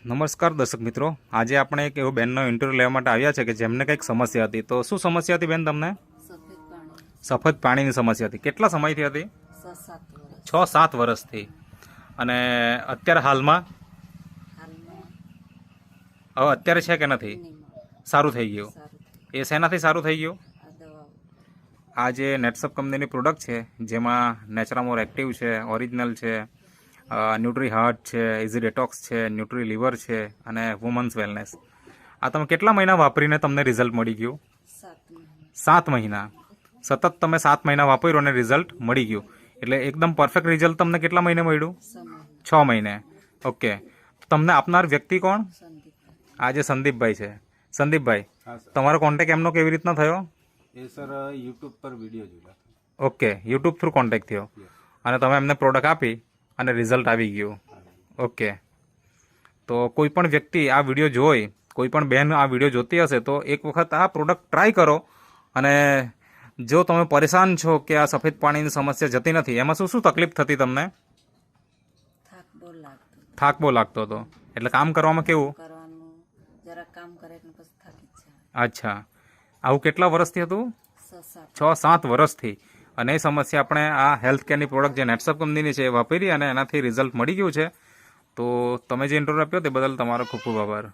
નમસ્કાર દર્શક મિત્રો, આજે આપણે એક એવો બેનનો ઇન્ટરવ્યૂ લેવા માટે આવ્યા છે કે જેમને કંઈક સમસ્યા હતી. તો શું સમસ્યા હતી બેન તમને? સફેદ પાણીની સમસ્યા હતી. કેટલા સમયથી હતી? 6-7 વર્ષથી. અને અત્યારે હાલમાં હવે અત્યારે છે કે નથી? સારું થઈ ગયું. એ શેનાથી સારું થઈ ગયું? આ જે નેટસપ કંપનીની પ્રોડક્ટ છે જેમાં નેચરામોર એક્ટિવ છે, ઓરિજિનલ છે, ન્યુટ્રી હાર્ટ છે, ઇઝી ડેટોક્સ છે, ન્યુટ્રી લીવર છે અને વુમન્સ વેલનેસ. આ તમે કેટલા મહિના વાપરીને તમને રિઝલ્ટ મળી ગયું? 7 મહિના. સતત તમે 7 મહિના વાપર્યું અને રિઝલ્ટ મળી ગયું. એટલે એકદમ પરફેક્ટ રિઝલ્ટ તમને કેટલા મહિને મળ્યું? 6 મહિને. ઓકે. તમને આપનાર વ્યક્તિ કોણ? આ જે સંદીપભાઈ છે. સંદીપભાઈ, તમારો કોન્ટેક્ટ એમનો કેવી રીતના થયો? એ સર યુટ્યુબ પર વિડીયો જોયા. ઓકે, યુટ્યુબ થ્રુ કોન્ટેક્ટ થયો અને તમે એમને પ્રોડક્ટ આપી અને રિઝલ્ટ આવી ગયું. ઓકે. તો કોઈ પણ વ્યક્તિ આ વિડીયો જોઈ, કોઈ પણ બહેન આ વિડીયો જોતી હશે તો એક વખત આ પ્રોડક્ટ ટ્રાય કરો. અને જો તમે પરેશાન છો કે આ સફેદ પાણીની સમસ્યા જતી નથી, એમાં શું શું તકલીફ થતી તમને? થાક બહુ લાગતો હતો. એટલે કામ કરવામાં કેવું? અચ્છા. આવું કેટલા વર્ષથી હતું? 6-7 વર્ષથી. અને એ સમસ્યા આપણે આ હેલ્થ કેરની પ્રોડક્ટ જે નેટસપ કંપનીની છે એ વાપરી અને એનાથી રિઝલ્ટ મળી ગયું છે. તો તમે જે ઇન્ટરવ્યૂ આપ્યો તે બદલ તમારો ખૂબ ખૂબ આભાર.